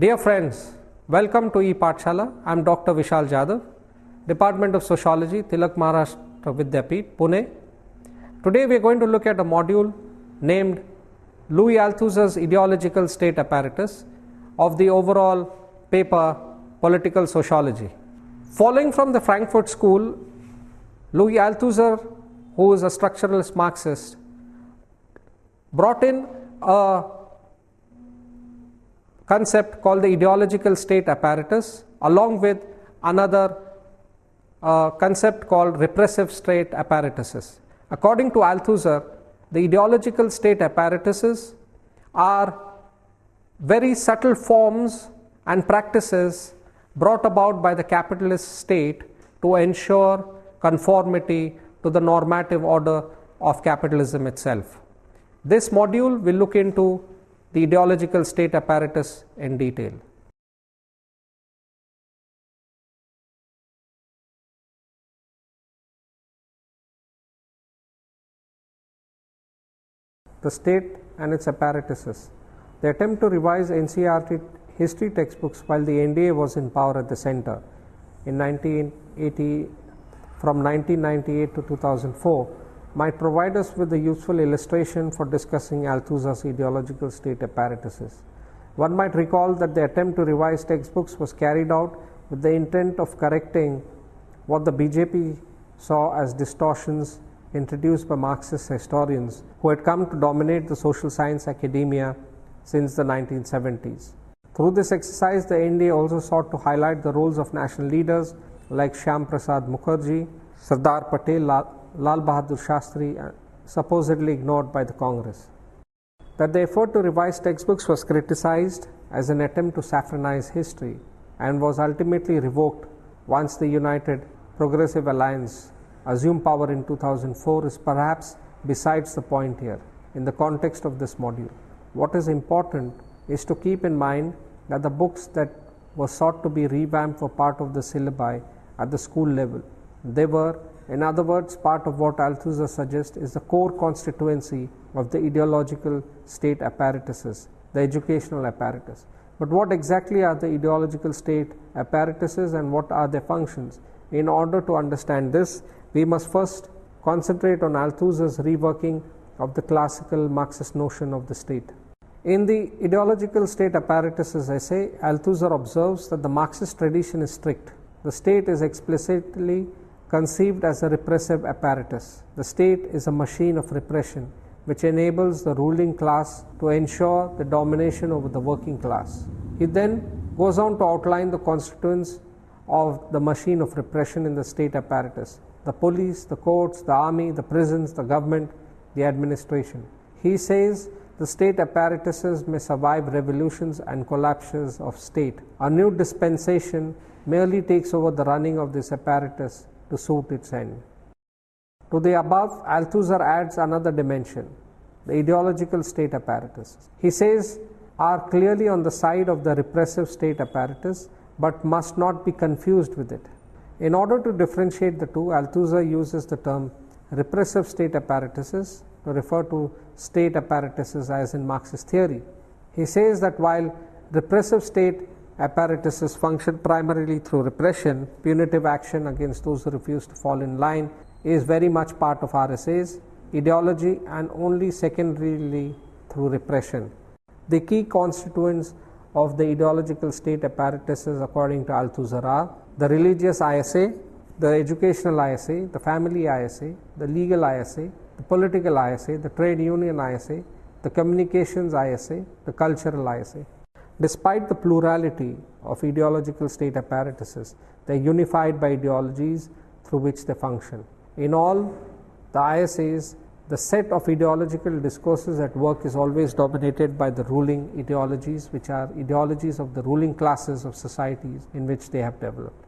Dear friends, welcome to ePathshala. I am Dr. Vishal Jadhav, Department of Sociology, Tilak Maharashtra Vidya-mitra, Pune. Today we are going to look at a module named Louis Althusser's ideological state apparatus of the overall paper Political Sociology. Following from the Frankfurt School, Louis Althusser, who is a structuralist Marxist, brought in a concept called the ideological state apparatus, along with another concept called repressive state apparatuses. According to Althusser, the ideological state apparatuses are very subtle forms and practices brought about by the capitalist state to ensure conformity to the normative order of capitalism itself. This module will look into the ideological state apparatus in detail. The state and its apparatuses. The attempt to revise NCERT history textbooks while the NDA was in power at the center in 1980, from 1998 to 2004 might provide us with a useful illustration for discussing Althusser's ideological state apparatuses. One might recall that the attempt to revise textbooks was carried out with the intent of correcting what the BJP saw as distortions introduced by Marxist historians who had come to dominate the social science academia since the 1970s. Through this exercise, the NDA also sought to highlight the roles of national leaders like Shyam Prasad Mukherjee, Sardar Patel, Lal Bahadur Shastri, supposedly ignored by the Congress. That the effort to revise textbooks was criticized as an attempt to saffronize history and was ultimately revoked once the United Progressive Alliance assumed power in 2004 is perhaps besides the point here in the context of this module. What is important is to keep in mind that the books that were sought to be revamped were part of the syllabi at the school level. They were, in other words, part of what Althusser suggests is the core constituency of the ideological state apparatuses, the educational apparatus. But what exactly are the ideological state apparatuses and what are their functions? In order to understand this, we must first concentrate on Althusser's reworking of the classical Marxist notion of the state. In the ideological state apparatuses essay, Althusser observes that the Marxist tradition is strict. The state is explicitly conceived as a repressive apparatus. The state is a machine of repression which enables the ruling class to ensure the domination over the working class. He then goes on to outline the constituents of the machine of repression in the state apparatus: the police, the courts, the army, the prisons, the government, the administration. He says the state apparatuses may survive revolutions and collapses of state. A new dispensation merely takes over the running of this apparatus to suit its end. To the above, Althusser adds another dimension, the ideological state apparatus. He says are clearly on the side of the repressive state apparatus, but must not be confused with it. In order to differentiate the two, Althusser uses the term repressive state apparatuses to refer to state apparatuses as in Marxist theory. He says that while repressive state apparatuses function primarily through repression, punitive action against those who refuse to fall in line is very much part of RSA's ideology and only secondarily through repression. The key constituents of the ideological state apparatuses according to Althusser are the religious ISA, the educational ISA, the family ISA, the legal ISA, the political ISA, the trade union ISA, the communications ISA, the cultural ISA. Despite the plurality of ideological state apparatuses, they are unified by ideologies through which they function. In all the ISAs, the set of ideological discourses at work is always dominated by the ruling ideologies, which are ideologies of the ruling classes of societies in which they have developed.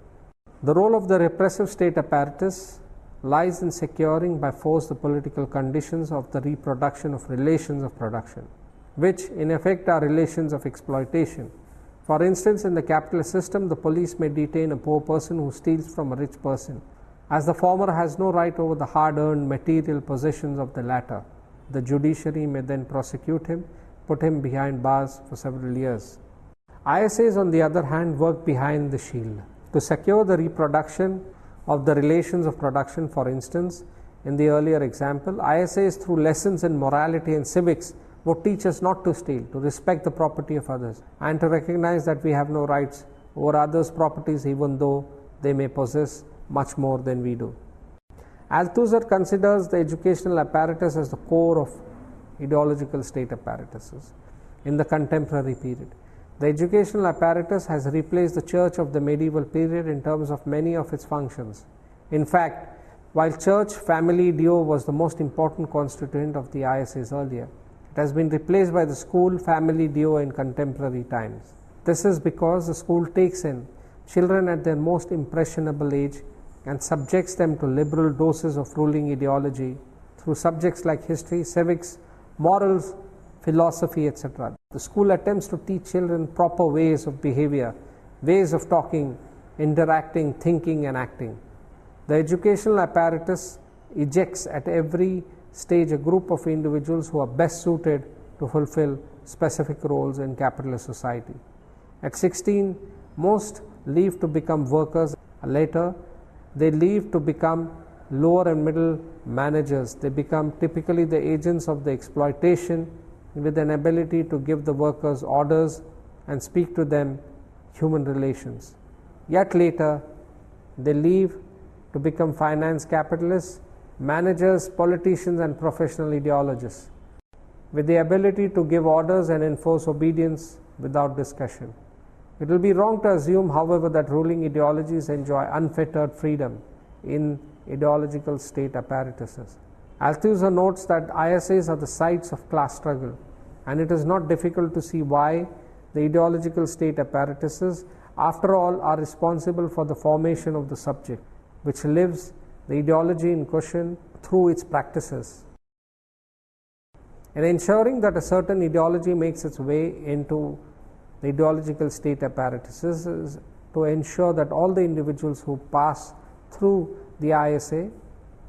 The role of the repressive state apparatus lies in securing by force the political conditions of the reproduction of relations of production, which in effect are relations of exploitation. For instance, in the capitalist system, the police may detain a poor person who steals from a rich person, as the former has no right over the hard-earned material possessions of the latter. The judiciary may then prosecute him, put him behind bars for several years. ISAs, on the other hand, work behind the shield. To secure the reproduction of the relations of production, for instance, in the earlier example, ISAs through lessons in morality and civics would teach us not to steal, to respect the property of others, and to recognize that we have no rights over others' properties even though they may possess much more than we do. Althusser considers the educational apparatus as the core of ideological state apparatuses in the contemporary period. The educational apparatus has replaced the church of the medieval period in terms of many of its functions. In fact, while church family dio was the most important constituent of the ISAs earlier, it has been replaced by the school family dio in contemporary times. This is because the school takes in children at their most impressionable age and subjects them to liberal doses of ruling ideology through subjects like history, civics, morals, philosophy, etc. The school attempts to teach children proper ways of behavior, ways of talking, interacting, thinking, and acting. The educational apparatus ejects at every stage a group of individuals who are best suited to fulfill specific roles in capitalist society. At 16, most leave to become workers. Later, they leave to become lower and middle managers. They become typically the agents of the exploitation with an ability to give the workers orders and speak to them human relations. Yet later, they leave to become finance capitalists, managers, politicians, and professional ideologists with the ability to give orders and enforce obedience without discussion. It will be wrong to assume, however, that ruling ideologies enjoy unfettered freedom in ideological state apparatuses. Althusser notes that ISAs are the sites of class struggle, and it is not difficult to see why the ideological state apparatuses, after all, are responsible for the formation of the subject, which lives the ideology in question through its practices. In ensuring that a certain ideology makes its way into the ideological state apparatuses is to ensure that all the individuals who pass through the ISA,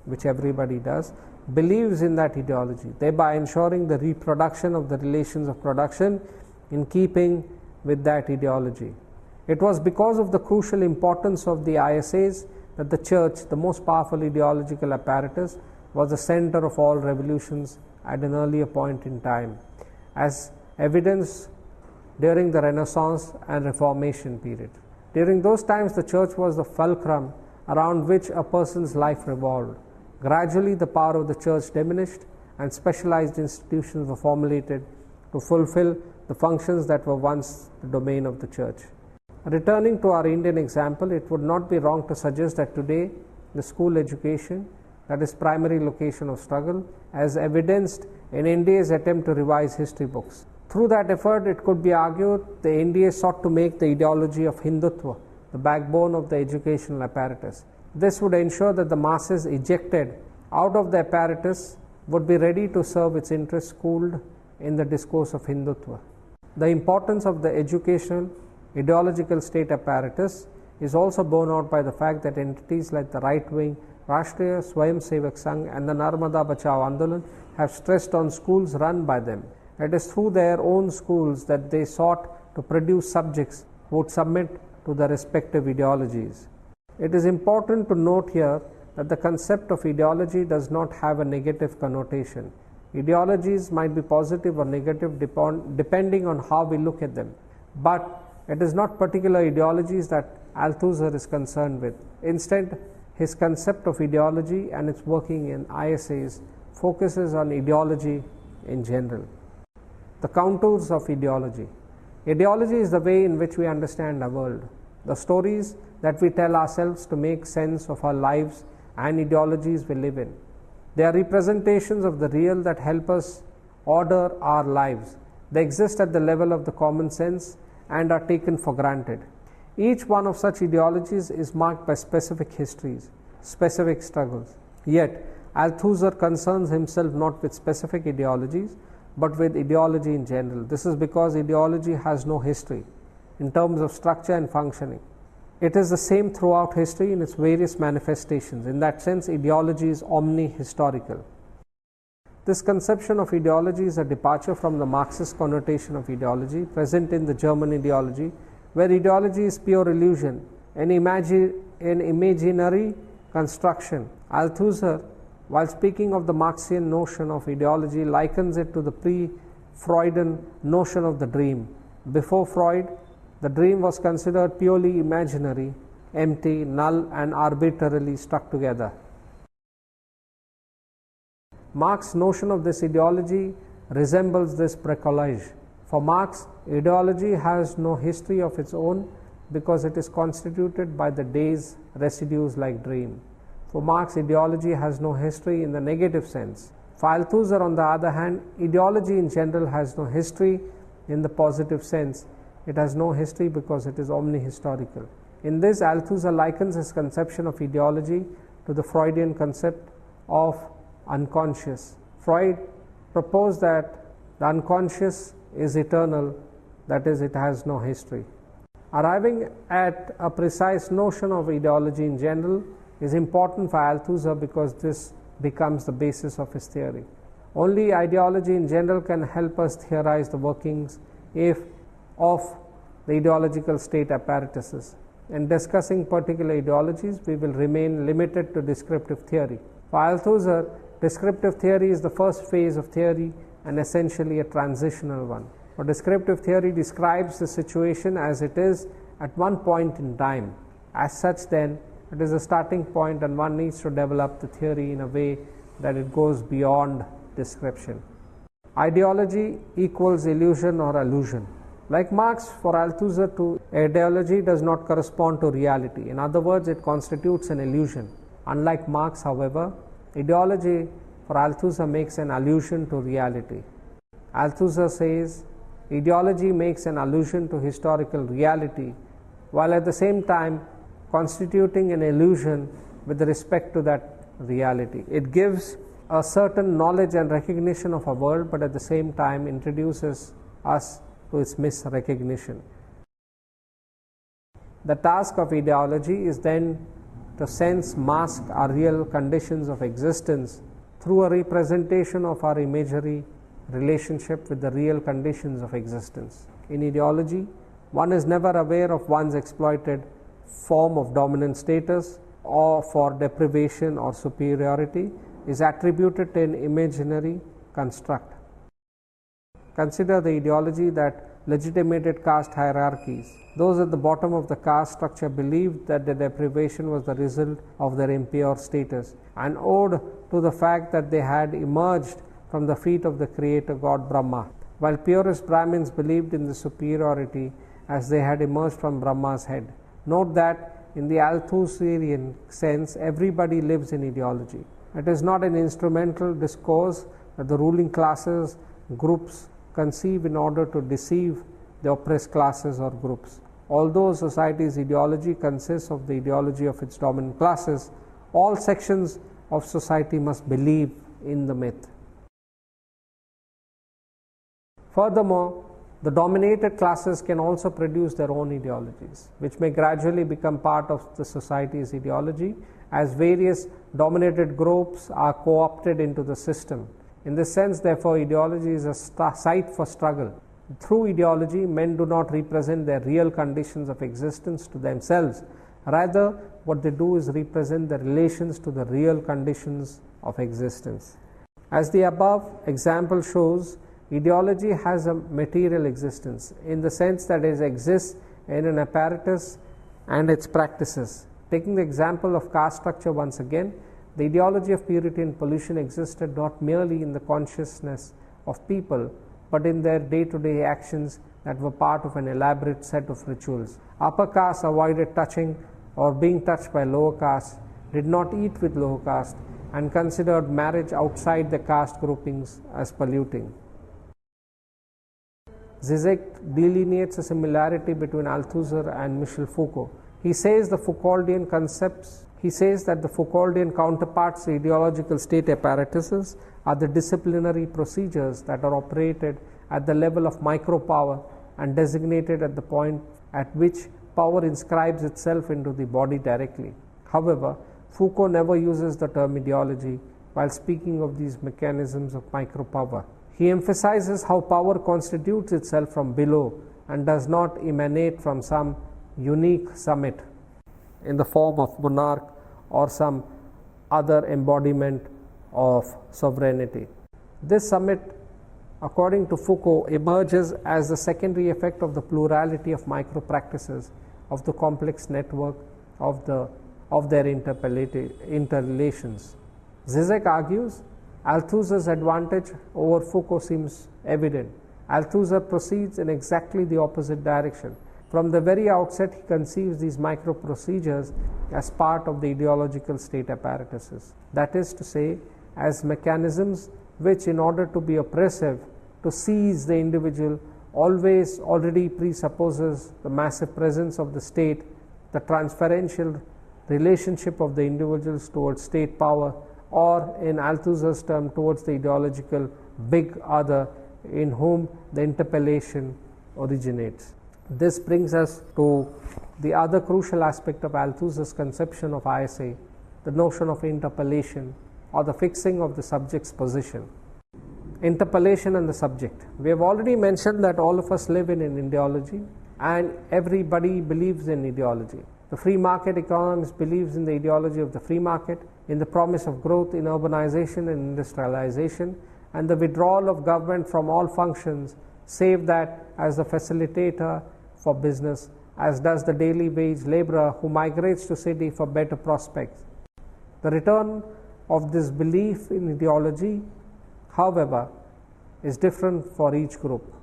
which everybody does, believes in that ideology, thereby ensuring the reproduction of the relations of production in keeping with that ideology. It was because of the crucial importance of the ISAs that the church, the most powerful ideological apparatus, was the center of all revolutions at an earlier point in time, as evidenced during the Renaissance and Reformation period. During those times, the church was the fulcrum around which a person's life revolved. Gradually, the power of the church diminished and specialized institutions were formulated to fulfill the functions that were once the domain of the church. Returning to our Indian example, it would not be wrong to suggest that today the school education, that is primary location of struggle, as evidenced in NDA's attempt to revise history books. Through that effort, it could be argued the NDA sought to make the ideology of Hindutva the backbone of the educational apparatus. This would ensure that the masses ejected out of the apparatus would be ready to serve its interests schooled in the discourse of Hindutva. The importance of the educational ideological state apparatus is also borne out by the fact that entities like the right-wing Rashtriya Swayamsevak Sangh and the Narmada Bachao Andolan have stressed on schools run by them. It is through their own schools that they sought to produce subjects who would submit to the respective ideologies. It is important to note here that the concept of ideology does not have a negative connotation. Ideologies might be positive or negative depending on how we look at them, but it is not particular ideologies that Althusser is concerned with. Instead, his concept of ideology and its working in ISAs focuses on ideology in general. The contours of ideology. Ideology is the way in which we understand our world, the stories that we tell ourselves to make sense of our lives and ideologies we live in. They are representations of the real that help us order our lives. They exist at the level of the common sense and are taken for granted. Each one of such ideologies is marked by specific histories, specific struggles. Yet, Althusser concerns himself not with specific ideologies, but with ideology in general. This is because ideology has no history in terms of structure and functioning. It is the same throughout history in its various manifestations. In that sense, ideology is omni-historical. This conception of ideology is a departure from the Marxist connotation of ideology present in the German ideology, where ideology is pure illusion, an imaginary construction. Althusser, while speaking of the Marxian notion of ideology, likens it to the pre-Freudian notion of the dream. Before Freud, the dream was considered purely imaginary, empty, null, and arbitrarily stuck together. Marx's notion of this ideology resembles this bricolage. For Marx, ideology has no history of its own because it is constituted by the day's residues like dream. For Marx, ideology has no history in the negative sense. For Althusser, on the other hand, ideology in general has no history in the positive sense. It has no history because it is omnihistorical. In this, Althusser likens his conception of ideology to the Freudian concept of unconscious. Freud proposed that the unconscious is eternal, that is, it has no history. Arriving at a precise notion of ideology in general is important for Althusser because this becomes the basis of his theory. Only ideology in general can help us theorize the workings of the ideological state apparatuses. In discussing particular ideologies, we will remain limited to descriptive theory. For Althusser, descriptive theory is the first phase of theory and essentially a transitional one. For descriptive theory describes the situation as it is at one point in time. As such, then, it is a starting point and one needs to develop the theory in a way that it goes beyond description. Ideology equals illusion or allusion. Like Marx, for Althusser, ideology does not correspond to reality. In other words, it constitutes an illusion. Unlike Marx, however, ideology for Althusser makes an allusion to reality. Althusser says ideology makes an allusion to historical reality, while at the same time constituting an illusion with respect to that reality. It gives a certain knowledge and recognition of a world, but at the same time introduces us to its misrecognition. The task of ideology is then to sense mask our real conditions of existence through a representation of our imaginary relationship with the real conditions of existence. In ideology, one is never aware of one's exploited form of dominant status or for deprivation or superiority is attributed to an imaginary construct. Consider the ideology that legitimated caste hierarchies. Those at the bottom of the caste structure believed that the deprivation was the result of their impure status and owed to the fact that they had emerged from the feet of the creator god Brahma, while purest Brahmins believed in the superiority as they had emerged from Brahma's head. Note that in the Althusserian sense, everybody lives in ideology. It is not an instrumental discourse that the ruling classes, groups conceive in order to deceive the oppressed classes or groups. Although society's ideology consists of the ideology of its dominant classes, all sections of society must believe in the myth. Furthermore, the dominated classes can also produce their own ideologies, which may gradually become part of the society's ideology as various dominated groups are co-opted into the system. In this sense, therefore, ideology is a site for struggle. Through ideology, men do not represent their real conditions of existence to themselves. Rather, what they do is represent the relations to the real conditions of existence. As the above example shows, ideology has a material existence in the sense that it exists in an apparatus and its practices. Taking the example of caste structure once again, the ideology of purity and pollution existed not merely in the consciousness of people, but in their day-to-day actions that were part of an elaborate set of rituals. Upper castes avoided touching or being touched by lower castes, did not eat with lower caste, and considered marriage outside the caste groupings as polluting. Zizek delineates a similarity between Althusser and Michel Foucault. He says that the Foucauldian counterparts, the ideological state apparatuses, are the disciplinary procedures that are operated at the level of micropower and designated at the point at which power inscribes itself into the body directly. However, Foucault never uses the term ideology while speaking of these mechanisms of micropower. He emphasizes how power constitutes itself from below and does not emanate from some unique summit in the form of monarch or some other embodiment of sovereignty. This summit, according to Foucault, emerges as the secondary effect of the plurality of micro-practices of the complex network of their interrelations. Zizek argues Althusser's advantage over Foucault seems evident. Althusser proceeds in exactly the opposite direction. From the very outset, he conceives these micro-procedures as part of the ideological state apparatuses. That is to say, as mechanisms which, in order to be oppressive, to seize the individual, already presupposes the massive presence of the state, the transferential relationship of the individuals towards state power, or in Althusser's term, towards the ideological big other in whom the interpellation originates. This brings us to the other crucial aspect of Althusser's conception of ISA, the notion of interpellation, or the fixing of the subject's position. Interpellation and the subject. We have already mentioned that all of us live in an ideology and everybody believes in ideology. The free market economist believes in the ideology of the free market, in the promise of growth in urbanization and industrialization, and the withdrawal of government from all functions save that as the facilitator for business, as does the daily wage laborer who migrates to city for better prospects. The return of this belief in ideology, however, is different for each group.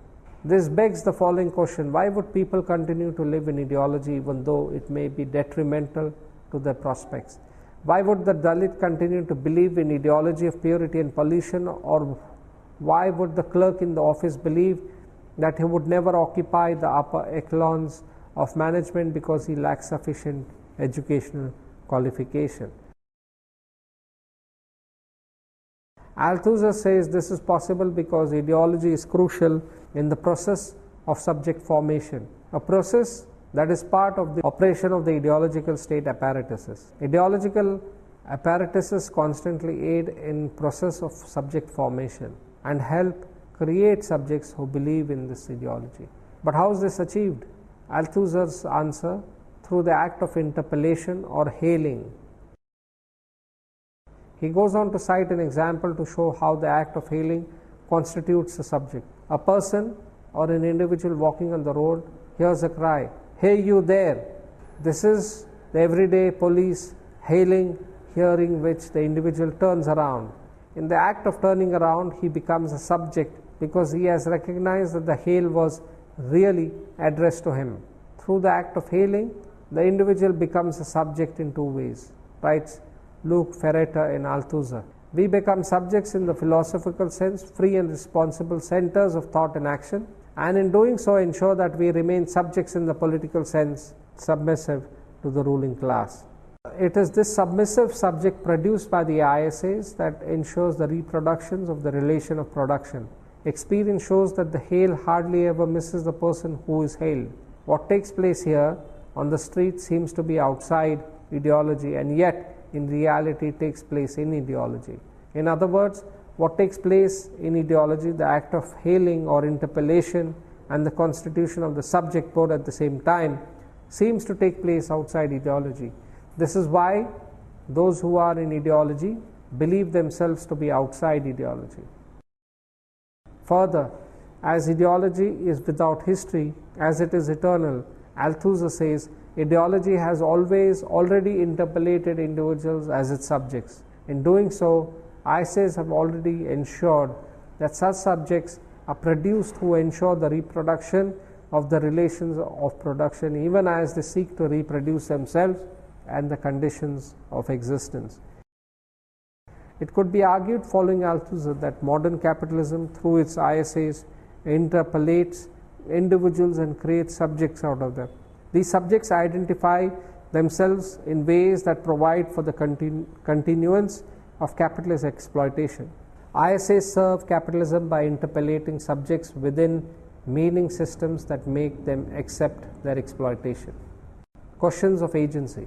This begs the following question: why would people continue to live in ideology even though it may be detrimental to their prospects? Why would the Dalit continue to believe in ideology of purity and pollution, or why would the clerk in the office believe that he would never occupy the upper echelons of management because he lacks sufficient educational qualification? Althusser says this is possible because ideology is crucial in the process of subject formation, a process that is part of the operation of the ideological state apparatuses. Ideological apparatuses constantly aid in process of subject formation and help create subjects who believe in this ideology. But how is this achieved? Althusser's answer: through the act of interpellation or hailing. He goes on to cite an example to show how the act of hailing constitutes a subject. A person or an individual walking on the road hears a cry, "Hey, you there!" This is the everyday police hailing, hearing which the individual turns around. In the act of turning around, he becomes a subject because he has recognized that the hail was really addressed to him. Through the act of hailing, the individual becomes a subject in two ways, writes Luc Ferreter in Althusser. We become subjects in the philosophical sense, free and responsible centers of thought and action, and in doing so ensure that we remain subjects in the political sense, submissive to the ruling class. It is this submissive subject produced by the ISAs that ensures the reproductions of the relation of production. Experience shows that the hail hardly ever misses the person who is hailed. What takes place here on the street seems to be outside ideology, and yet in reality takes place in ideology. In other words, what takes place in ideology, the act of hailing or interpellation and the constitution of the subject both at the same time, seems to take place outside ideology. This is why those who are in ideology believe themselves to be outside ideology. Further, as ideology is without history, as it is eternal, Althusser says, ideology has already interpellated individuals as its subjects. In doing so, ISAs have already ensured that such subjects are produced who ensure the reproduction of the relations of production, even as they seek to reproduce themselves and the conditions of existence. It could be argued, following Althusser, that modern capitalism, through its ISAs, interpellates individuals and creates subjects out of them. These subjects identify themselves in ways that provide for the continuance of capitalist exploitation. ISAs serve capitalism by interpellating subjects within meaning systems that make them accept their exploitation. Questions of agency.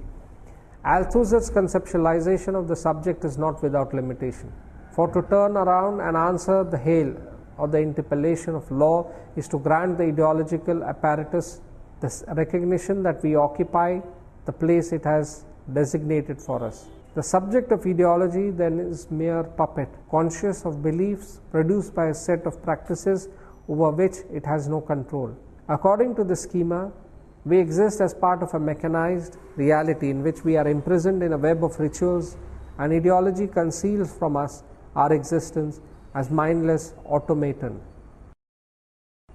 Althusser's conceptualization of the subject is not without limitation. For to turn around and answer the hail or the interpellation of law is to grant the ideological apparatus the recognition that we occupy the place it has designated for us. The subject of ideology then is mere puppet, conscious of beliefs produced by a set of practices over which it has no control. According to the schema, we exist as part of a mechanized reality in which we are imprisoned in a web of rituals, and ideology conceals from us our existence as mindless automaton.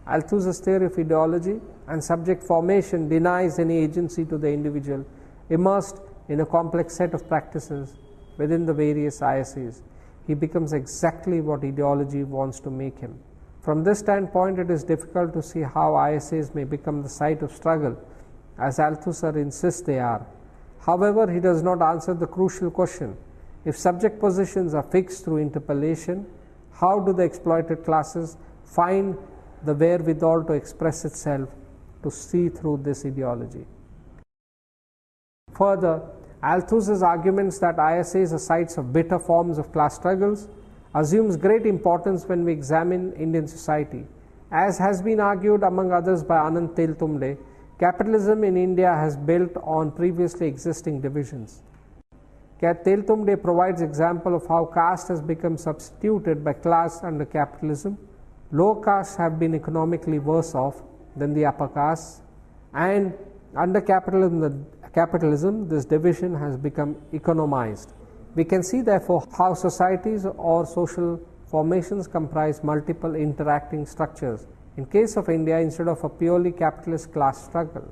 Althusser's theory of ideology and subject formation denies any agency to the individual immersed in a complex set of practices within the various ISAs. He becomes exactly what ideology wants to make him. From this standpoint, it is difficult to see how ISAs may become the site of struggle, as Althusser insists they are. However, he does not answer the crucial question: if subject positions are fixed through interpellation, how do the exploited classes find the wherewithal to express itself, to see through this ideology? Further, Althusser's arguments that ISAs are sites of bitter forms of class struggles assumes great importance when we examine Indian society. As has been argued among others by Untitled, capitalism in India has built on previously existing divisions. Teltumde provides example of how caste has become substituted by class under capitalism. Low castes have been economically worse off than the upper castes, and under capitalism this division has become economized. We can see therefore how societies or social formations comprise multiple interacting structures. In case of India, instead of a purely capitalist class struggle,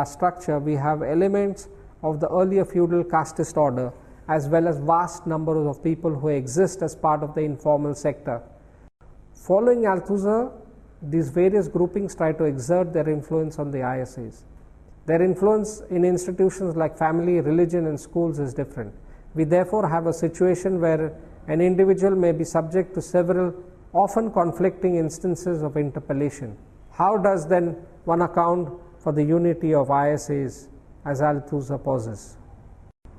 structure, we have elements of the earlier feudal casteist order, as well as vast numbers of people who exist as part of the informal sector. Following Althusser, these various groupings try to exert their influence on the ISAs. Their influence in institutions like family, religion, and schools is different. We therefore have a situation where an individual may be subject to several, often conflicting instances of interpellation. How does then one account for the unity of ISAs as Althusser poses?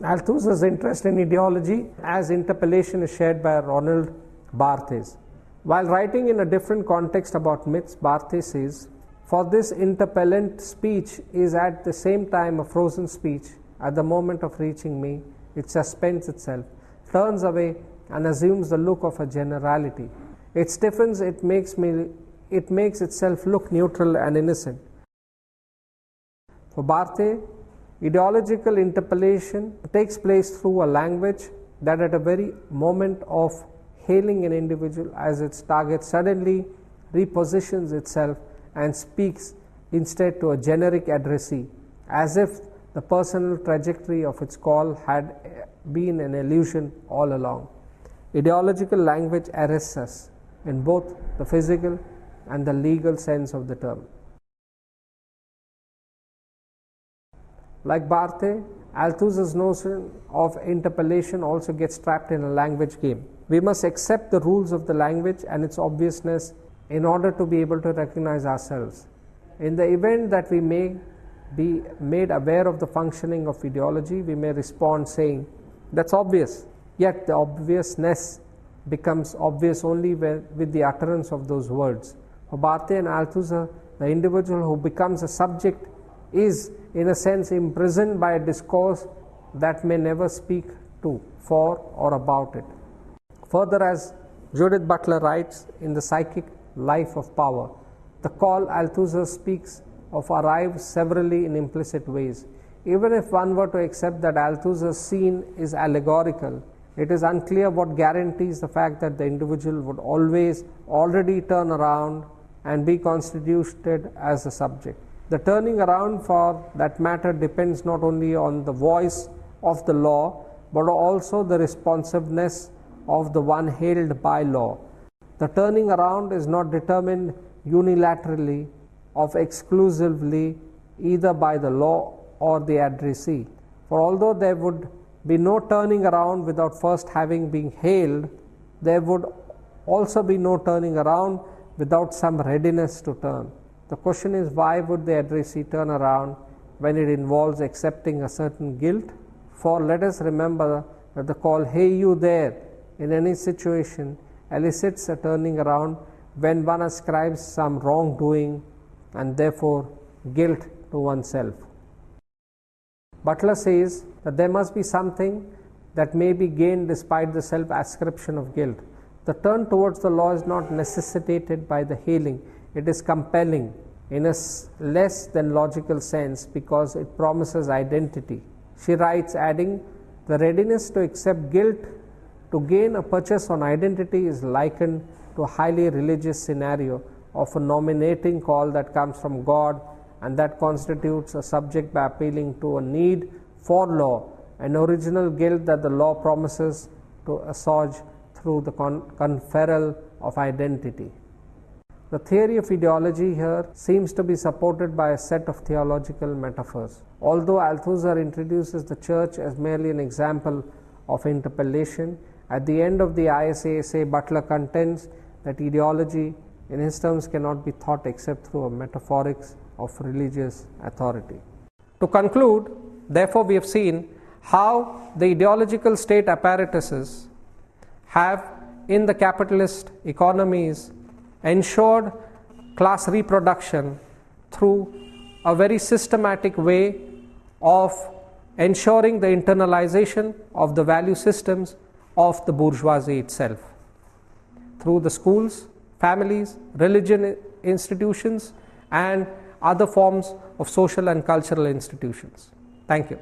Althusser's interest in ideology as interpellation is shared by Ronald Barthes. While writing in a different context about myths, Barthes says, "For this interpellent speech is at the same time a frozen speech. At the moment of reaching me, it suspends itself, turns away, and assumes the look of a generality. It stiffens, it makes itself look neutral and innocent." For Barthes, ideological interpellation takes place through a language that at a very moment of hailing an individual as its target suddenly repositions itself and speaks instead to a generic addressee, as if the personal trajectory of its call had been an illusion all along. Ideological language arrests us in both the physical and the legal sense of the term. Like Barthes, Althusser's notion of interpellation also gets trapped in a language game. We must accept the rules of the language and its obviousness in order to be able to recognize ourselves. In the event that we may be made aware of the functioning of ideology, we may respond saying, "That's obvious," yet the obviousness becomes obvious only with the utterance of those words. For Barthes and Althusser, the individual who becomes a subject is, in a sense, imprisoned by a discourse that may never speak to, for, or about it. Further, as Judith Butler writes in The Psychic Life of Power, the call Althusser speaks of arrives severally in implicit ways. Even if one were to accept that Althusser's scene is allegorical, it is unclear what guarantees the fact that the individual would always already turn around and be constituted as a subject. The turning around, for that matter, depends not only on the voice of the law, but also the responsiveness of the one hailed by law. The turning around is not determined unilaterally or exclusively either by the law or the addressee. For although there would be no turning around without first having been hailed, there would also be no turning around without some readiness to turn. The question is, why would the addressee turn around when it involves accepting a certain guilt. For let us remember that the call, "Hey you there," in any situation elicits a turning around when one ascribes some wrongdoing and therefore guilt to oneself. Butler says that there must be something that may be gained despite the self-ascription of guilt. The turn towards the law is not necessitated by the hailing, it is compelling in a less than logical sense because it promises identity. She writes, adding, "The readiness to accept guilt to gain a purchase on identity is likened to a highly religious scenario of a nominating call that comes from God and that constitutes a subject by appealing to a need for law, an original guilt that the law promises to assuage through the conferral of identity." The theory of ideology here seems to be supported by a set of theological metaphors. Although Althusser introduces the church as merely an example of interpellation, at the end of the ISA essay, Butler contends that ideology in his terms cannot be thought except through a metaphorics of religious authority. To conclude, therefore, we have seen how the ideological state apparatuses have in the capitalist economies ensured class reproduction through a very systematic way of ensuring the internalization of the value systems of the bourgeoisie itself through the schools, families, religion institutions, and other forms of social and cultural institutions. Thank you.